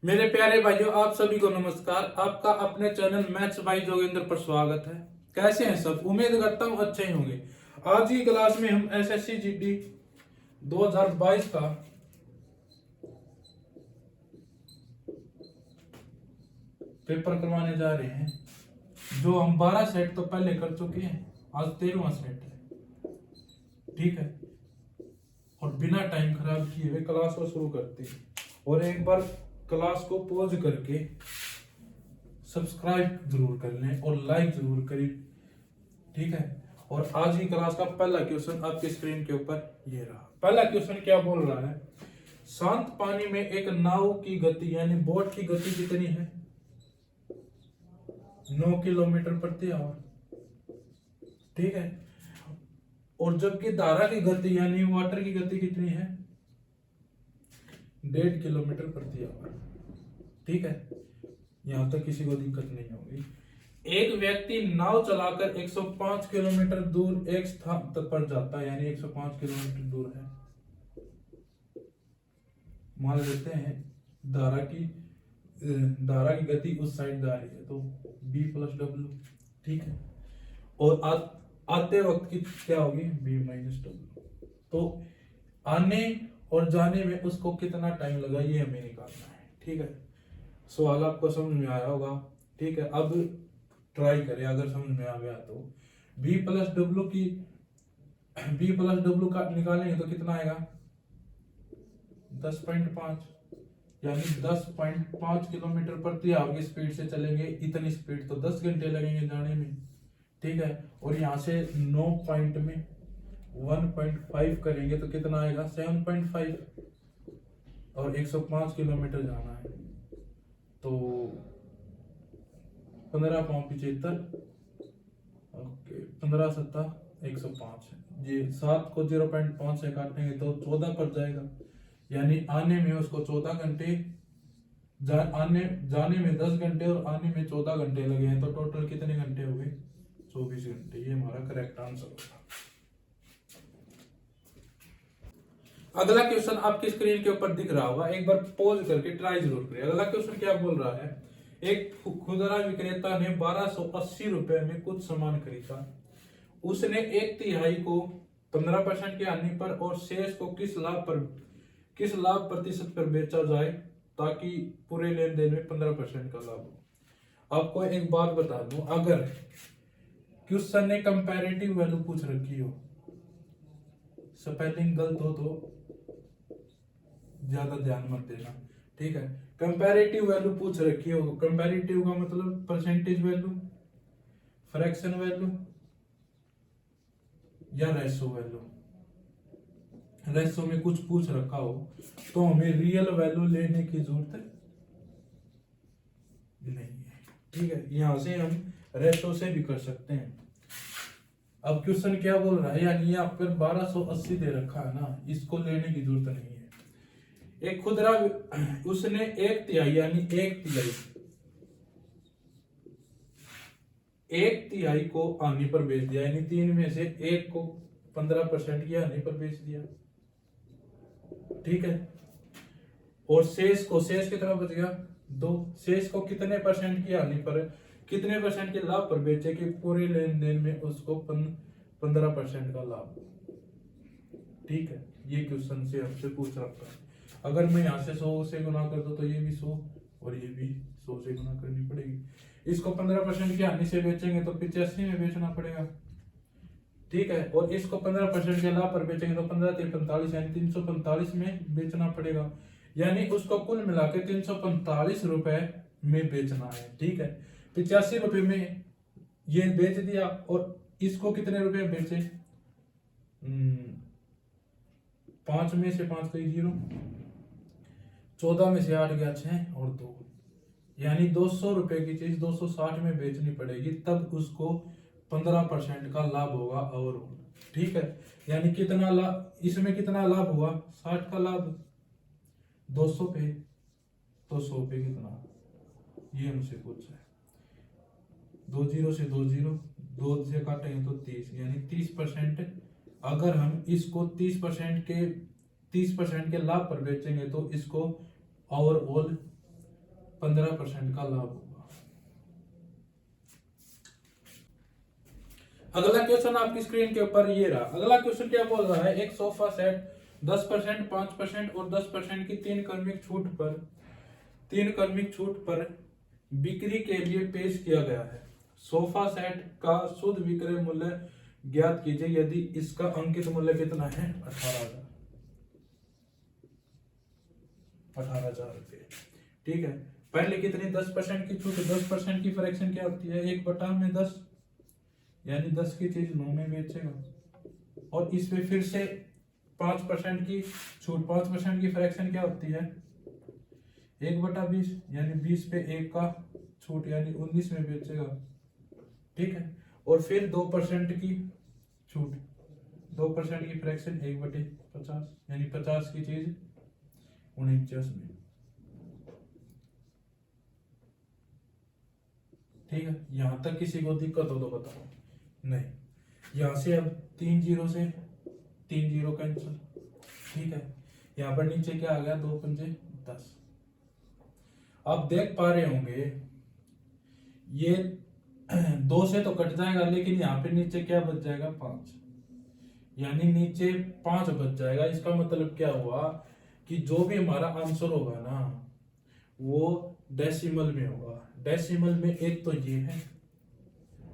मेरे प्यारे भाइयों, आप सभी को नमस्कार। आपका अपने चैनल मैथ्स बाय जोगिंदर पर स्वागत है। कैसे हैं सब? उम्मीद करता हूं अच्छे ही होंगे। आज की क्लास में हम एसएससी जीडी 2022 का पेपर करवाने जा रहे हैं, जो हम 12 सेट तो पहले कर चुके हैं। आज 13वां सेट है। ठीक है, और बिना टाइम खराब किए हुए क्लास को शुरू करते हैं। और एक बार क्लास को पॉज करके सब्सक्राइब जरूर कर लें और लाइक जरूर करें। ठीक है, और आज की क्लास का पहला क्वेश्चन आपकी स्क्रीन के ऊपर ये रहा। पहला क्वेश्चन क्या बोल रहा है? शांत पानी में एक नाव की गति यानी बोट की गति कितनी है? 9 किलोमीटर प्रति आवर। ठीक है, और जबकि धारा की गति यानी वाटर की गति कितनी है? 1.5 किलोमीटर प्रति आवर। ठीक है, यहां तक किसी को दिक्कत नहीं होगी। एक व्यक्ति नाव चलाकर 105 किलोमीटर दूर एक स्थान पर जाता है, यानी 105 किलोमीटर दूर है। मान लेते हैं धारा की गति उस साइड जा रही है, तो b प्लस डब्ल्यू। ठीक है, और आते वक्त की क्या होगी? b minus W. तो आने और जाने में उसको कितना टाइम लगा, ये हमें निकालना है। ठीक है, सवाल आपको समझ में आया होगा। ठीक है, अब ट्राई करें, अगर समझ में आ गया तो b प्लस डब्ल्यू का निकालेंगे तो कितना आएगा? 10.5, यानी 10.5 किलोमीटर प्रति आवर की स्पीड से चलेंगे। इतनी स्पीड तो 10 घंटे लगेंगे जाने में। ठीक है, और यहाँ से 9 पॉइंट में 1.5 करेंगे तो कितना आएगा? 7.5, और 105 किलोमीटर जाना है तो 15×75, ओके, 15 सत्ता 105। ये 7 को 0.5 से काटेंगे तो 14 पर जाएगा, यानी आने में उसको 14 घंटे, जाने में 10 घंटे और आने में 14 घंटे लगे हैं। तो टोटल कितने घंटे हो गए? 24 घंटे। ये हमारा करेक्ट आंसर होगा। अगला क्वेश्चन आपकी स्क्रीन के ऊपर दिख रहा होगा, एक बार पॉज करके ट्राई जरूर करें। अगला क्वेश्चन क्या बोल रहा है? एक खुदरा विक्रेता ने 1280 रुपए में कुछ सामान खरीदा। उसने 1/3 को 15% की हानि पर और शेष को किस लाभ प्रतिशत पर बेचा जाए ताकि पूरे लेन देन में 15% का लाभ हो। आपको एक बात बता दूं, अगर क्वेश्चन ने कंपैरेटिव वैल्यू पूछ रखी हो, स्पेलिंग गलत हो तो ज्यादा ध्यान मत देना। ठीक है, कंपैरेटिव वैल्यू पूछ रखी हो, कंपैरेटिव का मतलब परसेंटेज वैल्यू, फ्रैक्शन वैल्यू या रेशो वैल्यू। रेशो में कुछ पूछ रखा हो तो हमें रियल वैल्यू लेने की जरूरत नहीं है। ठीक है, यहां से हम रेशो से भी कर सकते हैं। अब क्वेश्चन क्या बोल रहा है? यानी यहाँ पर 1280 दे रखा है ना, इसको लेने की जरूरत नहीं है। एक खुदरा, उसने 1/3 यानी 1/3 को हानि पर बेच दिया, यानी 3 में से 1 को 15% की हानि पर बेच दिया। ठीक है, और शेष कितना बच गया? 2। शेष को कितने परसेंट की हानि पर, कितने परसेंट के लाभ पर बेचे कि पूरे लेन देन में उसको 15% का लाभ। ठीक है, ये क्वेश्चन से हमसे पूछ रखा है। अगर मैं यहाँ से 100 से गुना कर दूं तो ये भी 100 और ये भी 100 से गुना करनी पड़ेगी। इसको 15% की हानि से बेचेंगे तो 85 में बेचना पड़ेगा। ठीक है, और इसको 15% के लाभ पर बेचेंगे तो 15×3=45, यानी 345 में बेचना पड़ेगा। यानी उसको कुल मिला के 345 रुपए में बेचना है। ठीक है, 85 रुपए में ये बेच दिया, और इसको कितने रुपए में बेचे? 5 में से 5 गई 0, 14 में से 8 गया 6 और 2, यानी 200 रुपए की चीज 260 में बेचनी पड़ेगी, तब उसको 15% का लाभ होगा। और ठीक है, यानी कितना लाभ, इसमें कितना लाभ हुआ? 60 का लाभ 200 पे, तो 100 पे कितना, ये हमसे पूछा है। 2 0 से 2 0, 2 से काटेंगे तो 30, यानी 30%। अगर हम इसको 30% के लाभ पर बेचेंगे तो इसको ओवरऑल 15% का लाभ होगा। अगला क्वेश्चन आपकी स्क्रीन के ऊपर ये रहा। अगला क्वेश्चन क्या बोल रहा है, एक सोफा सेट 10%, 5% और 10% की तीन क्रमिक छूट पर बिक्री के लिए पेश किया गया है। सोफा सेट का शुद्ध विक्रय मूल्य ज्ञात कीजिए यदि इसका अंकित मूल्य कितना है, 18,000 रुपये। ठीक है, पहले कितनी 10% की छूट, 10% की फ्रैक्शन क्या होती है, 1/10, यानी 10 की चीज 9 में बेचेगा। और इसमें फिर से 5% की छूट, 5% की फ्रैक्शन क्या होती है, 1/20, यानी 20 पे 1 का छूट, यानी 19 में बेचेगा। ठीक है, और फिर 2% की छूट, 2% की फ्रैक्शन 1/50, यानी 50 की चीज 49 में। ठीक है, यहां तक किसी को दिक्कत हो तो बताओ। नहीं, यहां से अब 3 जीरो से 3 जीरो कैंसिल। ठीक है, यहां पर नीचे क्या आ गया, 2 पंजे 10। आप देख पा रहे होंगे ये 2 से तो कट जाएगा, लेकिन यहाँ पे नीचे क्या बच जाएगा, 5, यानी नीचे 5 बच जाएगा। इसका मतलब क्या हुआ कि जो भी हमारा आंसर होगा ना वो डेसिमल में होगा। डेसिमल में एक तो ये है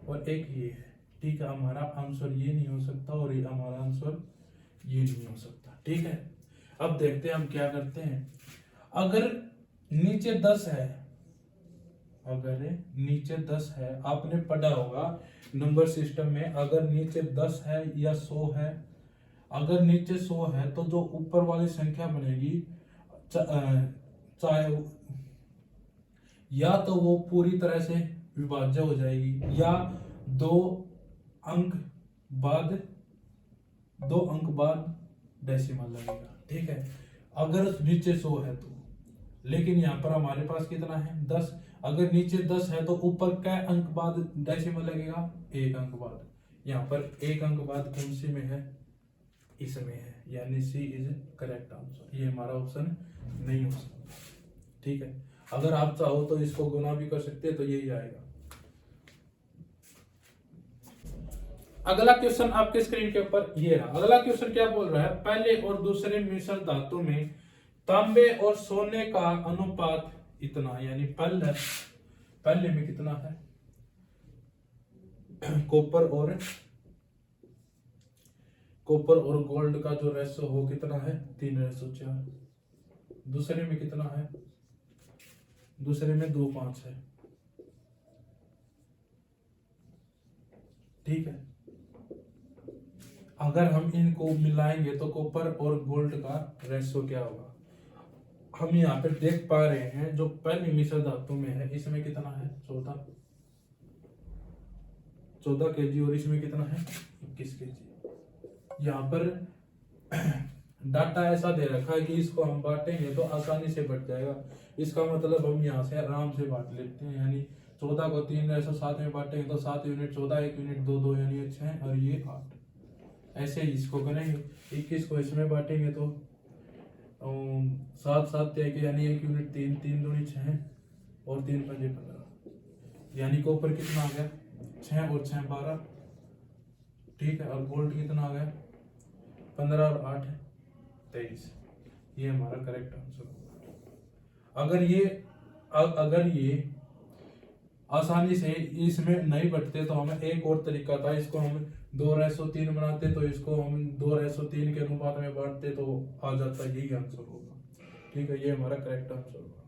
और एक ये है। ठीक है, हमारा आंसर ये नहीं हो सकता और ये हमारा आंसर ये नहीं हो सकता। ठीक है, अब देखते हैं हम क्या करते हैं। अगर नीचे 10 है, अगर नीचे 10 है, आपने पढ़ा होगा नंबर सिस्टम में, अगर नीचे 10 है या 100 है, अगर नीचे 100 है तो जो ऊपर वाली संख्या बनेगी चाहे या तो वो पूरी तरह से विभाज्य हो जाएगी या दो अंक बाद डेसिमल लगेगा। ठीक है, अगर नीचे 100 है तो, लेकिन यहाँ पर हमारे पास कितना है, 10। अगर नीचे 10 है तो ऊपर क्या अंक बाद डेसिमल लगेगा, 1 अंक बाद। यहाँ पर 1 अंक बाद कौन सी में है, इसमें है, यानी सी इज करेक्ट आंसर। ये हमारा ऑप्शन नहीं हो सकता। ठीक है, अगर आप चाहो तो इसको गुना भी कर सकते हैं तो यही आएगा। अगला क्वेश्चन आपके स्क्रीन के ऊपर ये रहा। अगला क्वेश्चन क्या बोल रहा है, पहले और दूसरे मिश्र धातु में तांबे और सोने का अनुपात इतना, यानी पहले में कितना है, कॉपर और गोल्ड का जो रेशो हो कितना है, 3:4। दूसरे में कितना है, दूसरे में 2:5 है। ठीक है, अगर हम इनको मिलाएंगे तो कॉपर और गोल्ड का रेशो क्या होगा। हम यहाँ पे देख पा रहे हैं जो पहली मिश्र धातु में है इसमें कितना है, 14 kg, और इसमें कितना है, 21 kg। यहाँ पर डाटा ऐसा दे रखा है कि इसको हम बांटेंगे तो आसानी से बट जाएगा। इसका मतलब हम यहाँ से आराम से बांट लेते हैं, यानी 14 को 3:7 में बांटेंगे तो 7 यूनिट 14, 1 यूनिट 2 यानी 6 और ये 8। ऐसे ही इसको करेंगे, 21 को इसमें बांटेंगे तो 7 7 यानी 1 यूनिट 3, 3 दूनी 6 और 3 पंजे 15, यानी को ऊपर कितना आ गया, 6 और 6 12। ठीक है, और गोल्ड कितना आ गया, 15 और 8 23। ये हमारा करेक्ट आंसर होगा। अगर ये आसानी से इसमें नहीं बटते तो हमें एक और तरीका था, इसको हम 2:3 बनाते तो इसको हम 2:3 के अनुपात में बांटते तो आ जाता, यही आंसर होगा। ठीक है, ये हमारा करेक्ट आंसर होगा।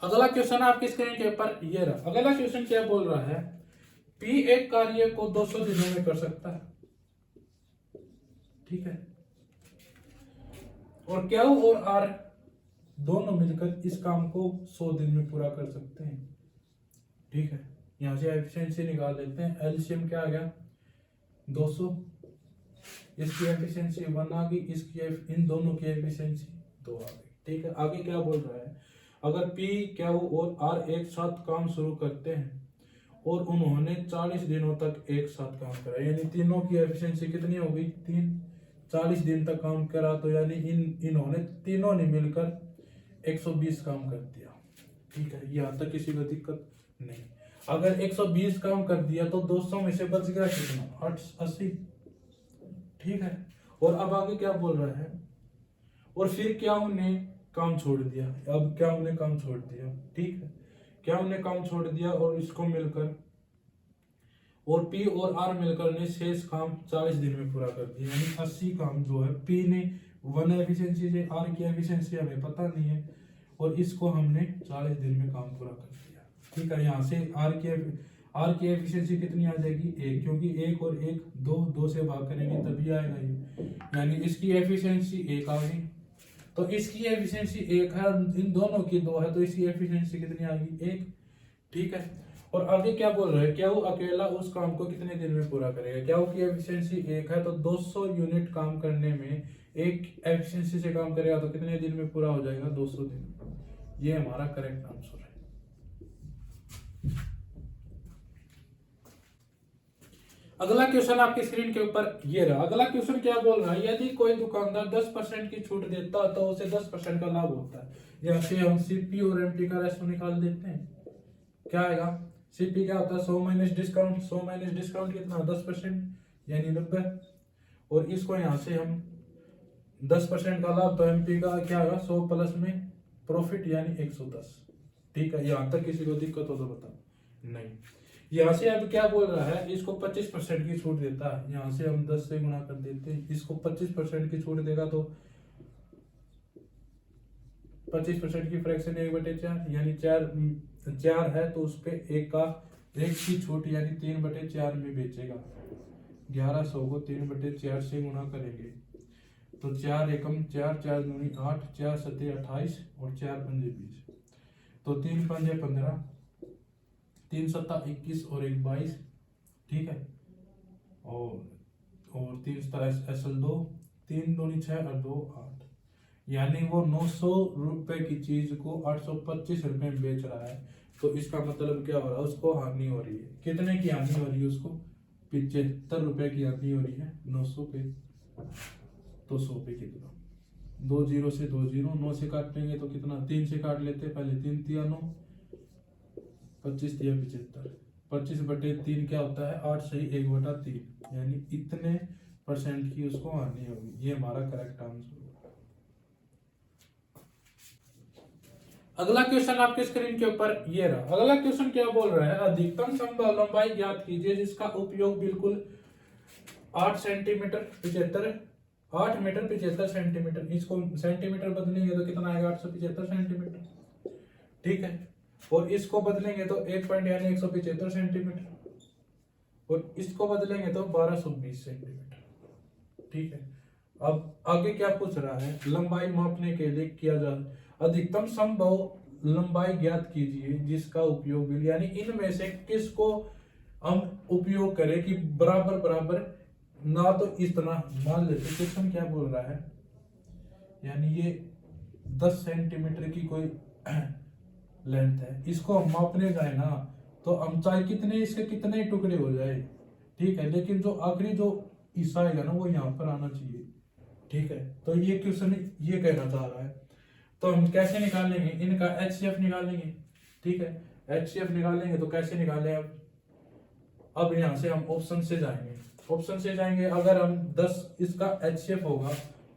अगला क्वेश्चन आपकी स्क्रीन के ऊपर ये रहा। अगला क्वेश्चन क्या बोल रहा है, पी एक कार्य को 200 दिनों में कर सकता है। ठीक है, और क्यू और आर दोनों मिलकर इस काम को 100 दिन में पूरा कर सकते हैं। ठीक है, यहां से एफिशिएंसी निकाल लेते हैं। एलसीएम क्या आ गया, 200, इसकी एफिशिएंसी 1 आ गई, इसकी इन दोनों की एफिशिएंसी 2 आ गई। ठीक है, आगे क्या बोल रहा है, अगर पी क्यू और आर एक साथ काम शुरू करते हैं और उन्होंने 40 दिनों तक एक साथ काम करा, यानी तीनों की एफिशिएंसी कितनी हो गई, 3, 40 दिन तक काम करा, तो यानी इन्होंने तीनों ने मिलकर 120 काम कर दिया, ठीक है, यहाँ तक किसी को दिक्कत नहीं। अगर 120 काम कर दिया तो 200 में से बच गया कितना, 80, ठीक है। और अब आगे क्या बोल रहा है, और फिर क्या उन्हें काम छोड़ दिया, अब क्या उन्हें काम छोड़ दिया, ठीक है, क्या उन्हें काम छोड़ दिया, और इसको मिलकर और पी और आर मिलकर ने शेष काम 40 दिन में पूरा कर दिया, यानी 80 काम जो है पी ने 1 एफिशिएंसी से, आर की एफिशिएंसी हमें पता नहीं है, और इसको हमने 40 दिन में काम पूरा कर दिया, ठीक है। यहाँ से आर की एफिशिएंसी कितनी आ जाएगी, 1, क्योंकि 1 और 1 2 से भाग करेंगे तभी आएगा ये, यानी इसकी एफिशिएंसी 1 आ गई। तो इसकी एफिशिएंसी 1 है, इन दोनों की 2 है, तो इसकी एफिशिएंसी कितनी आएगी, 1, ठीक है। और आगे क्या बोल रहे हैं, क्या वो अकेला उस काम को कितने दिन में पूरा करेगा, क्या वो की एफिशिएंसी 1 है, तो 200 यूनिट काम करने में 1 एफिशिएंसी से काम करेगा तो कितने दिन में पूरा हो जाएगा, 200 दिन। ये हमारा करेक्ट आंसर है। अगला क्वेश्चन आपकी स्क्रीन के ऊपर ये रहा। अगला क्वेश्चन क्या बोल रहा है, यदि कोई दुकानदार 10% की छूट देता है तो उसे 10% का लाभ होता है। यहाँ से हम सीपी और एमपी का रेशो निकाल देते हैं। क्या आएगा, सीपी क्या होता है, 100 माइनस डिस्काउंट, 100 माइनस डिस्काउंट कितना, 10%, यानी 90। और इसको यहाँ से हम 10% का लाभ, तो एमपी का क्या आएगा, 100 प्लस में प्रॉफिट यानी 110, ठीक है। यहाँ तक किसी को दिक्कत हो तो बताओ, नहीं। यहाँ से अब क्या बोल रहा है, इसको 25% की छूट देता है, यहाँ से हम 10 से गुणा कर देते हैं, इसको 25% की छूट देगा तो 25% की फ्रैक्शन 1/4, यानी 4 है तो उस पे 1 की छूट यानी 3/4 में बेचेगा। 1100 को 3/4 से गुणा करेंगे तो 4 एकम 4, 4 दूनी 8, 4 सत्ते 28 और 4 पंजे 20, तो 3 पंजे 15, 3 सत्ता 21 और 1 22, ठीक है। और 3 सत्ता एसल 2, 3 दूनी 6 और 2 8, यानी वो 900 रुपए की चीज को 825 रुपए में बेच रहा है। तो इसका मतलब क्या हो रहा है, उसको हानि हो रही है। कितने की हानि हो रही है, उसको 75 रुपए की हानि हो रही है 900 पे, तो 100 पे कितना, 2 0 से 2 0, 9 से काटेंगे तो कितना, 3 से काट लेते, पहले 3 तिया 9, 25 तिया 75, 25/3 क्या होता है, 8 सही 1/3, यानी इतने % की उसको हानि होगी। ये हमारा करेक्ट आंसर होगा। अगला क्वेश्चन आपके स्क्रीन के ऊपर ये रहा। अगला क्वेश्चन क्या बोल रहा है, अधिकतम संभव लंबाई ज्ञात कीजिए जिसका उपयोग बिल्कुल 8 सेंटीमीटर 75 8 मीटर 75 सेंटीमीटर, इसको सेंटीमीटर बदलेंगे तो कितना आएगा, 875 सेंटीमीटर, ठीक है। और इसको बदलेंगे तो 1 पॉइंट यानी 175 सेंटीमीटर, और इसको बदलेंगे तो 1220 सेंटीमीटर, ठीक है। अब आगे क्या पूछ रहा है, लंबाई मापने के लिए किया जा अधिकतम संभव लंबाई ज्ञात कीजिए जिसका उपयोग, यानी इनमें से किसको हम उपयोग करें कि बराबर बराबर ना, तो इतना मान लेते। क्वेश्चन क्या बोल रहा है, यानी ये 10 सेंटीमीटर की कोई लेंथ है, इसको हम मापने जाए ना तो हम चाहे कितने इसके कितने टुकड़े हो जाए, ठीक है, लेकिन जो आखिरी जो हिस्सा आएगा ना वो यहाँ पर आना चाहिए, ठीक है। तो ये क्वेश्चन ये कहना चाह रहा है। तो हम कैसे निकालेंगे, इनका HCF निकालेंगे, ठीक है। HCF निकालेंगे तो कैसे निकालें, अब यहाँ से हम ऑप्शन से जाएंगे। अगर हम 10 इसका HCF होगा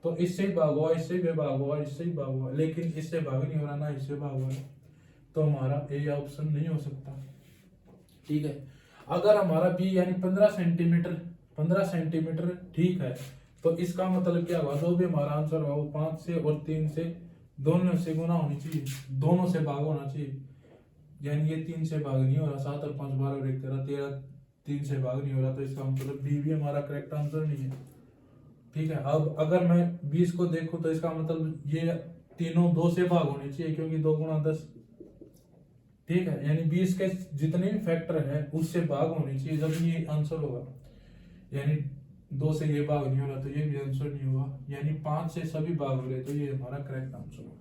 तो इससे ही भाग हुआ, इससे भी भाग हुआ, इससे ही भाग हुआ, लेकिन इससे भाग नहीं हो रहा ना इससे भाग हुआ, तो हमारा ए ऑप्शन नहीं हो सकता, ठीक है। अगर हमारा बी यानी 15 सेंटीमीटर ठीक है, तो इसका मतलब क्या हुआ, जो भी हमारा आंसर हुआ वो 5 से और 3 से दोनों से गुना होनी चाहिए, दोनों से भाग होना चाहिए, यानी ये 3 से भाग नहीं हो रहा, 7 और 5 12 और 1 13 3 से भाग नहीं हो रहा, तो इसका मतलब बी भी हमारा करेक्ट आंसर नहीं है, ठीक है। अब अगर मैं 20 को देखूं तो इसका मतलब ये तीनों 2 से भाग होने चाहिए, क्योंकि 2 गुणा 10, ठीक है, यानी 20 के जितने भी फैक्टर है उससे भाग होने चाहिए जब ये आंसर होगा, यानी 2 से ये भाग नहीं हो रहा तो ये भी आंसर नहीं होगा, यानी 5 से सभी भाग हो रहे तो ये हमारा करेक्ट आंसर होगा।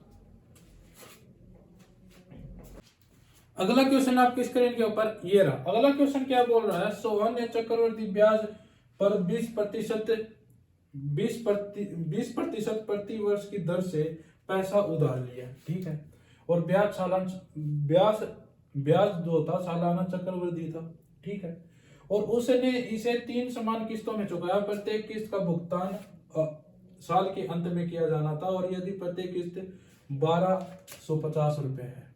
अगला क्वेश्चन आपकी स्क्रीन के ऊपर ये रहा। अगला क्वेश्चन क्या बोल रहा है, सोहन ने चक्रवृद्धि ब्याज पर 20% प्रति वर्ष की दर से पैसा उधार लिया, ठीक है, और ब्याज जो था सालाना चक्रवृद्धि था, ठीक है, और उसने इसे 3 समान किस्तों में चुकाया। प्रत्येक किस्त का भुगतान साल के अंत में किया जाना था, और यदि प्रत्येक किस्त 1250 रुपए है,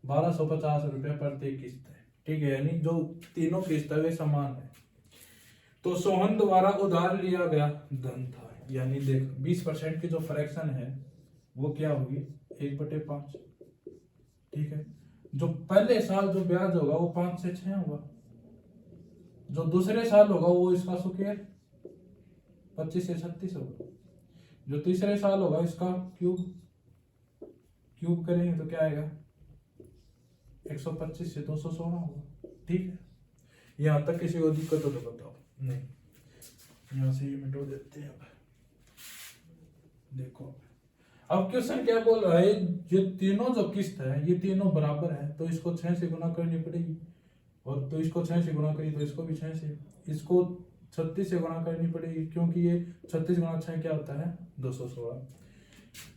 1250 रुपए प्रत्येक किस्त है, ठीक है, यानी जो तीनों किस्त है वे समान है। तो सोहन द्वारा उधार लिया गया धन था, यानी देख 20% की जो फ्रैक्शन है वो क्या होगी, 1/5, ठीक है। जो पहले साल जो ब्याज होगा वो 5 से 6 होगा, जो दूसरे साल होगा वो इसका स्क्वायर 25 से 36 होगा, जो तीसरे साल होगा इसका क्यूब करेंगे तो क्या आएगा, 125 से 216 होगा, ठीक है। यहां तक किसी को दिक्कत हो तो बताओ। नहीं, यहां से ये मिटो देते हैं। देखो अब क्वेश्चन क्या बोल रहा है, ये तीनों जो किस्त है ये तीनों बराबर है, तो इसको 6 से गुना करनी पड़ेगी, और तो इसको 6 से गुना करी तो इसको भी 6 से, इसको 36 से गुना करनी पड़ेगी, क्योंकि ये 36 गुना 6 क्या होता है, 216।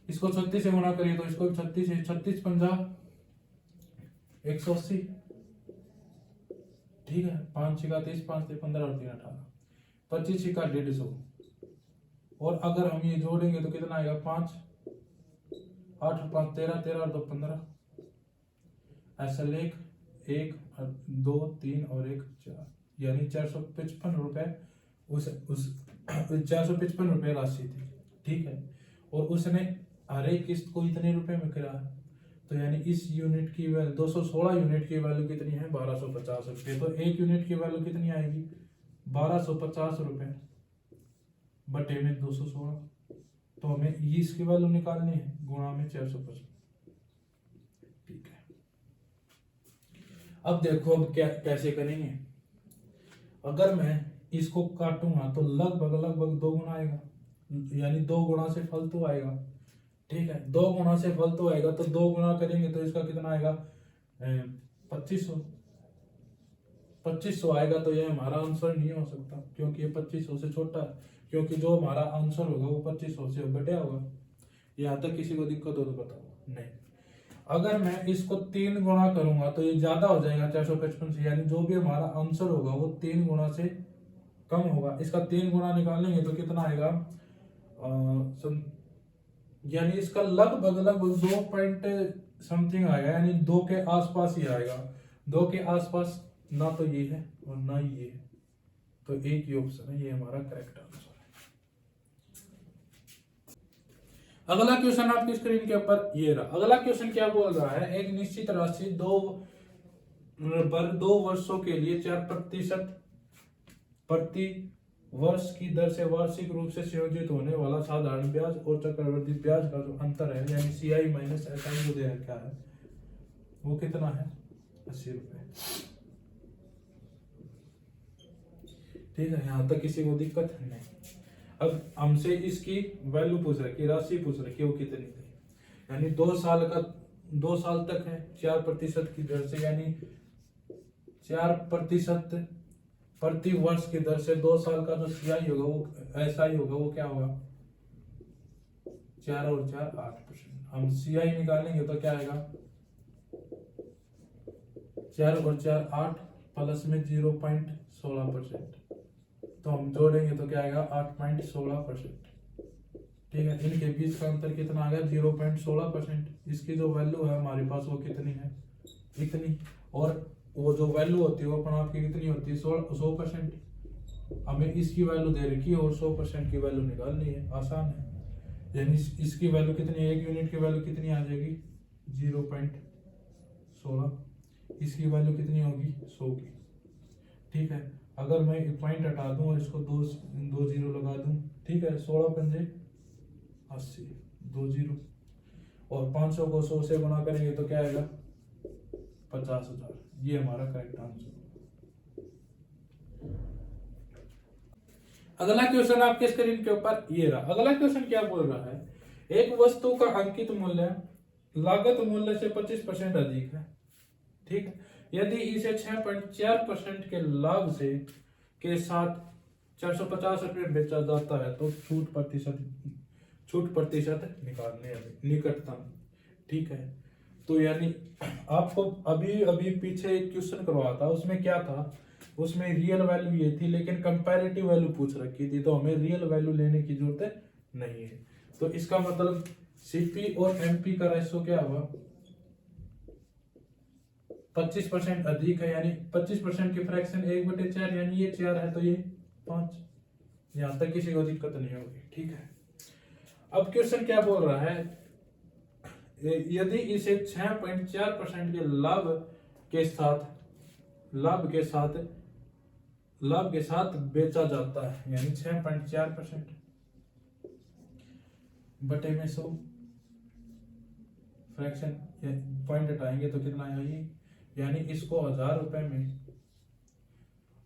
इसको 36 से गुना करिए तो इसको 36 से, 36 पंजा 180, ठीक है, 5 छिका 30, 5 से 15 और 3 18, 25 छिका 150, और अगर हम ये जोड़ेंगे तो कितना आएगा, 5 8 5 13 13 और 2 15, ऐसा लेख 1 2 3 और 1 4, यानी 455 रुपए उस 455 रुपए राशि थी, ठीक है, और उसने हर एक किस्त को इतने रुपए में करा, तो यानी इस यूनिट की वैल्यू 216 यूनिट की वैल्यू कितनी है, 1250 रुपए, तो एक यूनिट की वैल्यू कितनी आएगी, 1250 रुपए बटे में 216, तो हमें इसकी वैल्यू निकालनी है, गुणा में 455, ठीक है। अब देखो अब क्या कैसे करेंगे, अगर मैं इसको काटूंगा तो लगभग 2 गुना आएगा, यानी 2 गुना से फालतू आएगा, ठीक है, 2 गुना से फालतू आएगा, तो 2 गुना करेंगे तो इसका कितना आएगा, 2500 आएगा, तो ये हमारा आंसर नहीं हो सकता, क्योंकि ये 2500 से छोटा है, क्योंकि जो हमारा आंसर होगा वो 2500 से बड़ा होगा। यहाँ तक किसी को दिक्कत हो तो बताओ। नहीं, अगर मैं इसको 3 गुना करूंगा तो ये ज्यादा हो जाएगा 455 से, यानी जो भी हमारा आंसर होगा वो 3 गुना से कम होगा। इसका 3 गुना निकालेंगे तो कितना आएगा, यानी इसका लगभग 2 पॉइंट समथिंग आएगा, यानी 2 के आसपास ही आएगा, 2 के आसपास, ना तो ये है और ना ये है, तो एक ही ऑप्शन है, ये हमारा करेक्ट आंसर है। अगला क्वेश्चन आपकी स्क्रीन के ऊपर ये रहा। अगला क्वेश्चन क्या बोल रहा है, एक निश्चित राशि 2 वर्षों के लिए 4% प्रति वर्ष की दर से वार्षिक रूप से संयोजित होने वाला साधारण ब्याज और चक्रवृद्धि ब्याज का जो अंतर है, यानी CI माइनस SI जो दिया क्या है, वो कितना है, 80 रुपए, ठीक है। यहां तक किसी को दिक्कत नहीं। अब हमसे इसकी वैल्यू पूछ रहे कि राशि पूछ रहे कि वो कितनी थी, यानी 2 साल तक है 4% की दर से, यानी 4% प्रति वर्ष की दर से 2 साल का जो CI होगा वो SI होगा, वो क्या होगा, 4 और 4 8%। हम CI निकालेंगे तो क्या आएगा, 4 और 4 8 प्लस में 0.16%, तो हम जोड़ेंगे तो क्या आएगा, 8.16%, ठीक है। इनके बीच का अंतर कितना आ गया, 0.16%। इसकी जो वैल्यू है हमारे पास वो कितनी है, इतनी, और वो जो वैल्यू होती है वो अपन आपकी कितनी होती है, 100%। हमें इसकी वैल्यू दे रखी है और 100% की वैल्यू निकालनी है, आसान है। यानी इसकी वैल्यू कितनी है, एक यूनिट की वैल्यू कितनी आ जाएगी, 0.16, इसकी वैल्यू कितनी होगी, 100 की, ठीक है। अगर मैं एक पॉइंट हटा दूं और इसको 2 0 लगा दूं, ठीक है, 16 पंजे 80, 2 0, और 500 को 100 से गुणा करेंगे तो क्या आएगा, 50,000। ये हमारा करेक्ट आंसर। अगला क्वेश्चन आपके स्क्रीन के ऊपर ये रहा। अगला क्वेश्चन क्या बोल रहा है, एक वस्तु का अंकित मूल्य लागत मूल्य से 25% अधिक है, ठीक है। यदि इसे 6.4% के लाभ से के साथ 450 रुपये बेचा जाता है तो छूट प्रतिशत छूट प्रतिशत निकालने हैं निकटतम। ठीक है, तो यानी आपको अभी अभी पीछे एक क्वेश्चन करवाया था, उसमें क्या था, उसमें रियल वैल्यू ये थी लेकिन कंपैरेटिव वैल्यू पूछ रखी थी, तो हमें रियल वैल्यू लेने की जरूरत नहीं है। तो इसका मतलब सीपी और एमपी का रेशो क्या हुआ, 25% अधिक है, यानी 25% की फ्रैक्शन 1/4, यानी ये 4 है तो ये 5। यहां तक किसी को दिक्कत नहीं होगी। ठीक है, अब क्वेश्चन क्या बोल रहा है, यदि इसे 6.4% के लाभ के साथ बेचा जाता है, यानी 6.4% बटे में 100, फ्रैक्शन पॉइंट हटाएंगे तो कितना आएगा ये, यानी इसको 1000 रुपए में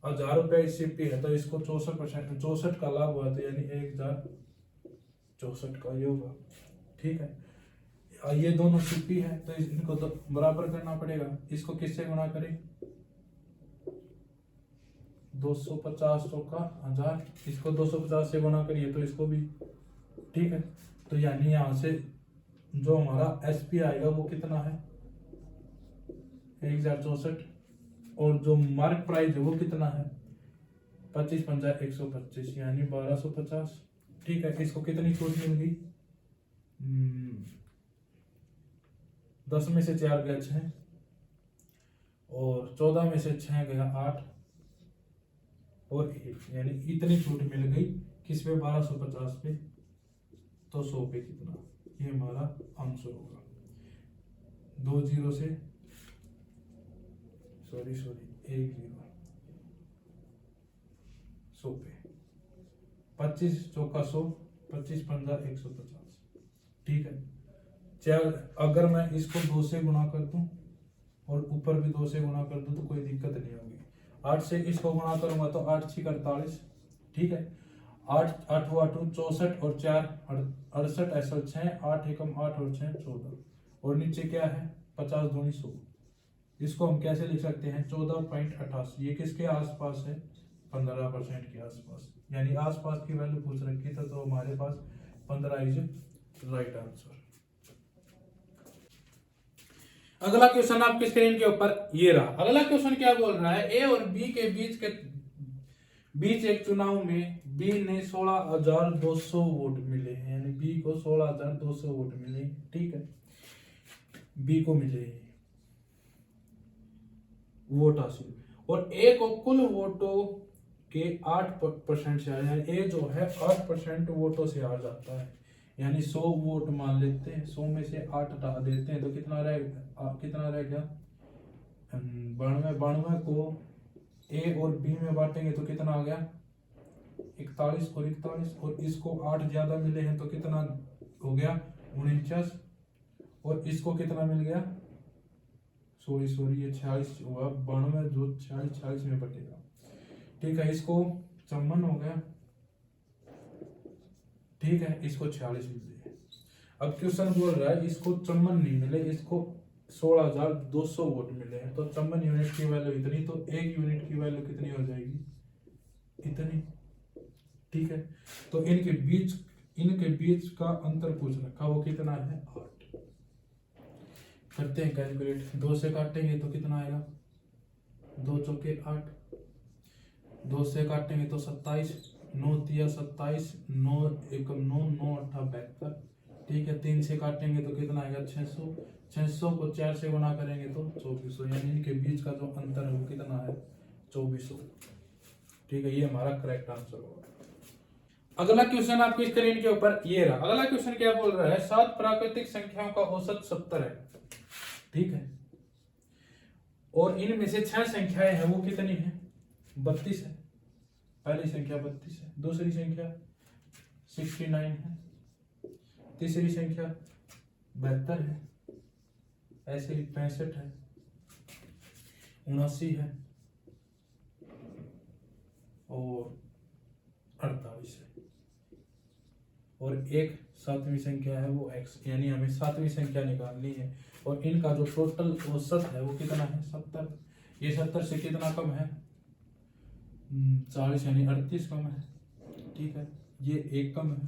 1000 रुपए सीपी है तो इसको 64 का लाभ हुआ, तो यानी 1064 का ये होगा। ठीक है, ये दोनों सीपी है तो इनको तो बराबर करना पड़ेगा। इसको किससे गुणा करें, 250 का 1000, इसको 250 से गुणा करिए तो इसको भी। ठीक है, तो यानी यहां से जो हमारा एसपी आएगा वो कितना है, 1064, और जो मार्क प्राइस है वो कितना है, 25 पंजा 125, यानी 1250। ठीक है, इसको कितनी छूट मिलेगी, 10 में से 4 गया 6, और 14 में से 6 गया 8, और 1, यानी इतनी छूट मिल गई किस पे, 1250 पे, तो 100 पे कितना, ये हमारा आंसर होगा। 2 0 से सॉरी 1 0, 100 पे, 25 चौका 100, 25 पंजा 150। ठीक है, चार, अगर मैं इसको 2 से गुणा कर दूं और ऊपर भी 2 से गुणा कर दूं तो कोई दिक्कत नहीं होगी। 8 से इसको गुणा करूंगा तो 8 6 48। ठीक है, 8 8 64 और 4 68 ऐसा 6, 8 एकम 8 और 6 14, और नीचे क्या है 50 दूनी 100। इसको हम कैसे लिख सकते हैं, 14.88, ये किसके आसपास है, 15% के आसपास, यानी आसपास की वैल्यू पूछ रखी था तो हमारे पास 15 इज राइट आंसर। अगला क्वेश्चन आपकी स्क्रीन के ऊपर ये रहा। अगला क्वेश्चन क्या बोल रहा है, ए और बी के बीच एक चुनाव में बी ने 16,200 वोट मिले हैं, यानी बी को 16,200 वोट मिले। ठीक है, बी को मिले वोट हासिल, और ए को कुल वोटों के 8% से आ, ए जो है 8% वोटों से आ जाता है, यानी 100 वोट मान लेते हैं, 100 में से 8 हटा देते हैं तो कितना रह गया 92 को ए और बी में बांटेंगे तो कितना आ गया 41 और 41, और इसको 8 ज्यादा मिले हैं तो कितना हो गया 49, और इसको कितना मिल गया सॉरी ये 46 हुआ, 92 जो 46 में बटेगा। ठीक है, इसको 54 हो गया। ठीक है, इसको 46 मिल गया। अब क्वेश्चन बोल रहा है इसको 54 नहीं मिले, इसको 16,200 वोट मिले हैं, तो 54 यूनिट की वैल्यू इतनी, तो 1 यूनिट की वैल्यू कितनी हो जाएगी, इतनी। ठीक है, तो इनके बीच का अंतर पूछ रखा, वो कितना है 8। करते हैं कैलकुलेट, 2 से काटेंगे तो कितना आएगा 2 चौके 8, 2 से काटेंगे तो 27, 9 तिया 27, 9 एकम 9, 9 8 72। ठीक है, 3 से काटेंगे तो कितना आएगा 600, 600 को 4 से गुणा करेंगे तो 2400, यानी इनके बीच का जो अंतर है वो कितना है 2400। ठीक है, ये हमारा करेक्ट आंसर होगा। अगला क्वेश्चन आपकी स्क्रीन के ऊपर ये रहा। अगला क्वेश्चन क्या बोल रहा है, 7 प्राकृतिक संख्याओं का औसत 70 है। ठीक है, और इनमें से 6 संख्याएं हैं वो कितनी है 32 है। पहली संख्या 32 है, दूसरी संख्या 69 है, तीसरी संख्या 72 है, ऐसे ही 65 है, 79 है और 48 है, और एक 7वीं संख्या है वो x, यानी हमें 7वीं संख्या निकालनी है, और इनका जो टोटल औसत है वो कितना है 70। ये 70 से कितना कम है 40, यानी 38 कम है। ठीक है, ये 1 कम है,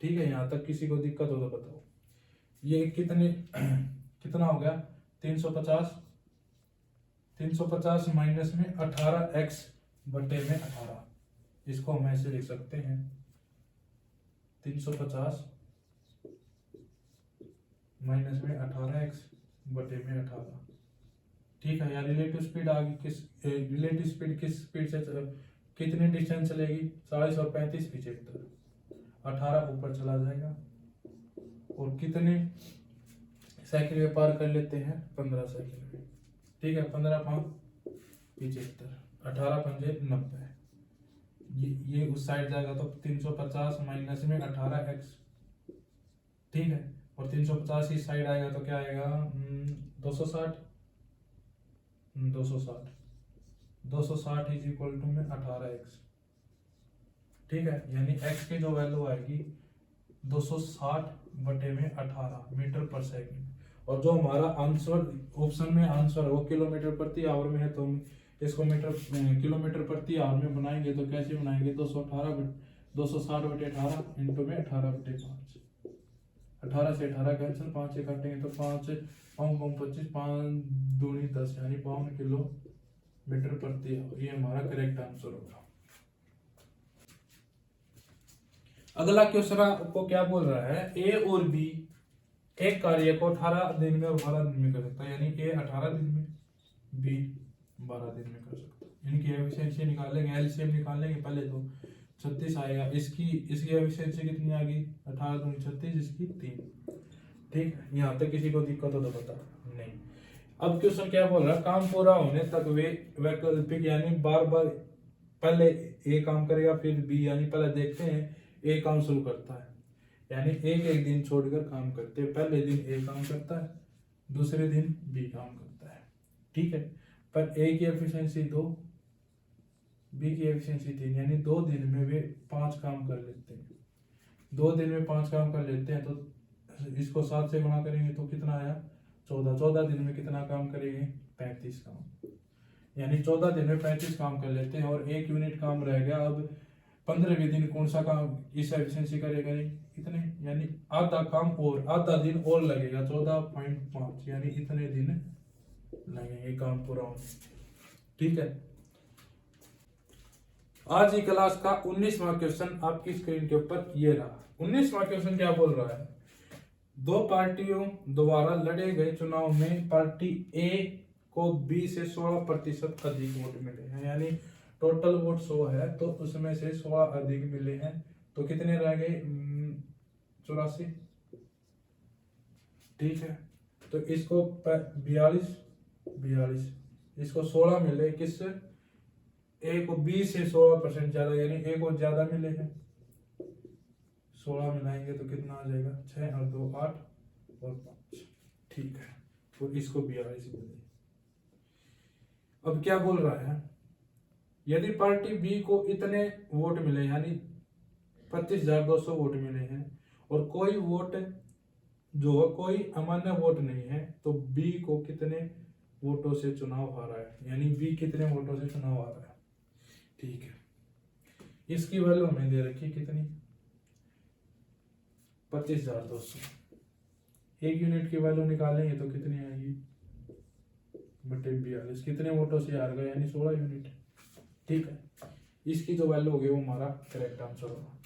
ठीक है, यहाँ तक किसी को दिक्कत हो तो बताओ। ये कितना हो गया 350, 350 माइनस में 18x बटे में 18, इसको हम ऐसे लिख सकते हैं 350 माइनस में 18x बटे में 18। ठीक है, यार रिलेटिव स्पीड आ गई। रिलेटिव स्पीड किस स्पीड से कितनी डिस्टेंस चलेगी, 40 और 35 75, 18 ऊपर चला जाएगा। और कितने साइकिल में पार कर लेते हैं, 15 साइकिल में। ठीक है, 15 5 75, 18 पंजे 90। ये उस साइड जाएगा तो 350 माइनस में 18x। ठीक है, और 350 इस साइड आएगा तो क्या आएगा 260 260 इज इक्वल टू में 18x। ठीक है, यानी x की जो वैल्यू आएगी 260 बटे में 18 मीटर पर सेकंड। और जो हमारा आंसर ऑप्शन में आंसर है वो किलोमीटर प्रति आवर में है, तो हम इसको किलोमीटर प्रति आवर में बनाएंगे। तो कैसे बनाएंगे, 260 बटे 18 इंटू में 18 बटे 5। 18 से 18 कैंसिल, 5 से काटेंगे तो 5 25 5 दूनी 10 यानी 52 किलोमीटर प्रति आवर। ये हमारा करेक्ट आंसर होगा। अगला क्वेश्चन आपको क्या बोल रहा है, ए और बी एक कार्य को 18 दिन में और 12 दिन में कर सकता है, यानी ए 18 दिन में, बी 12 दिन में कर सकता है। इनकी एफिशिएंसी निकालेंगे, एलसीएम निकालेंगे पहले तो 36 आएगा। इसकी एफिशिएंसी कितनी आ गई, 18 दूनी 36, इसकी 3। ठीक है, यहाँ तक किसी को दिक्कत हो तो बता नहीं। अब क्वेश्चन क्या बोल रहा है, काम पूरा होने तक वे वैकल्पिक यानी बार बार पहले ए काम करेगा फिर बी, यानी पहले देखते हैं ए काम शुरू करता है, यानी एक दिन छोड़कर काम करते हैं। पहले दिन ए काम करता है, दूसरे दिन बी काम करता है। ठीक है, पर ए की एफिशिएंसी 2, बी की एफिशिएंसी 3, यानी 2 दिन में वे 5 काम कर लेते हैं। 2 दिन में 5 काम कर लेते हैं तो इसको 7 से गुणा करेंगे तो कितना आया 14। 14 दिन में कितना काम करेंगे, 35 काम, यानी 14 दिन में 35 काम कर लेते हैं। और 1 यूनिट काम रह गया। अब 15वें दिन कौन सा काम इस एफिशिएंसी करेगा, इतने, यानी आधा काम और आधा दिन और लगेगा 14.5, यानी इतने दिन लगेंगे काम पूरा होने। ठीक है, आज की क्लास का 19वां क्वेश्चन आपकी स्क्रीन के ऊपर ये रहा। 19वां क्वेश्चन क्या बोल रहा है, 2 पार्टियों द्वारा लड़े गए चुनाव में पार्टी ए को बी से 16% अधिक वोट मिले हैं, यानी टोटल वोट 100 है तो उसमें से 16 अधिक मिले हैं, तो कितने रह गए 84। ठीक है, तो इसको 42 इसको 16 मिले, किससे, ए को बी से 16% ज्यादा, यानी ए को ज्यादा मिले हैं। 16 मिलाएंगे तो कितना आ जाएगा, 6 और 2 8 और 5। ठीक है, तो इसको 42 मिले। अब क्या बोल रहा है, यदि पार्टी बी को इतने वोट मिले, यानी 25,200 वोट मिले हैं, और कोई वोट जो कोई अमान्य वोट नहीं है, तो बी को कितने वोटों से चुनाव हारा है, यानी बी कितने वोटों से चुनाव हारा है। ठीक है, इसकी वैल्यू हमें दे रखी कितनी, 25,200। 1 यूनिट की वैल्यू निकालेंगे तो कितनी आएगी, बटे 42, कितने वोटों से हार गए, यानी 16 यूनिट। ठीक है, इसकी जो वैल्यू होगी वो हमारा करेक्ट आंसर होगा।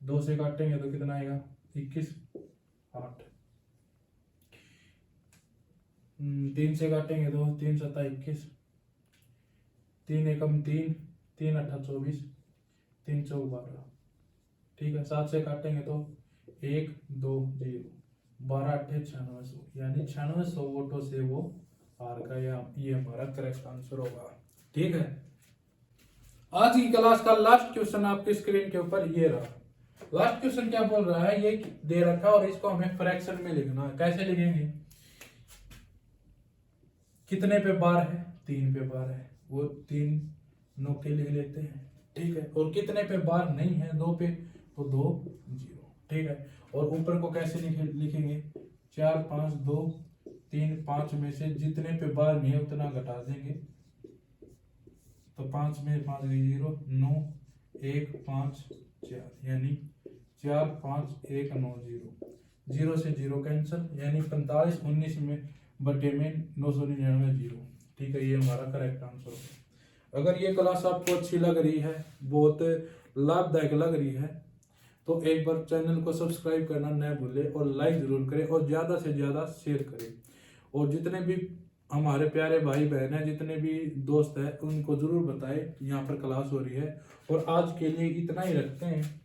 2 से काटेंगे तो कितना आएगा, 21 8। 3 से काटेंगे तो 3 7 21, 3 एकम 3, 3 8 24, 3 4 12। ठीक है, 7 से काटेंगे तो 1 2 0, 12 8 96, यानी 9600 वोटों से वो हार गया। ये हमारा करेक्ट आंसर होगा। ठीक है, आज की क्लास का लास्ट क्वेश्चन आपकी स्क्रीन के ऊपर ये रहा। लास्ट क्वेश्चन क्या बोल रहा है, ये दे रखा है और इसको हमें फ्रैक्शन में लिखना है। कैसे लिखेंगे, कितने पे बार है, 3 पे बार है, वो 3 नोके लिख लेते हैं। ठीक है, और कितने पे बार नहीं है, 2 पे, तो 2 0। ठीक है, और ऊपर को कैसे लिखेंगे, 4 5 2 3 5 में से जितने पे बार नहीं है उतना घटा देंगे, तो 5 में 5 0 9 1 5 4, यानी 45190, 0 से 0 कैंसिल, यानी 45 19 में बटे में 999 जीरो। ठीक है, ये हमारा करेक्ट आंसर है। अगर ये क्लास आपको अच्छी लग रही है, बहुत लाभदायक लग रही है, तो एक बार चैनल को सब्सक्राइब करना न भूलें और लाइक जरूर करें और ज़्यादा से ज़्यादा शेयर करें। और जितने भी हमारे प्यारे भाई बहन हैं, जितने भी दोस्त हैं, उनको ज़रूर बताएं यहाँ पर क्लास हो रही है। और आज के लिए इतना ही रखते हैं।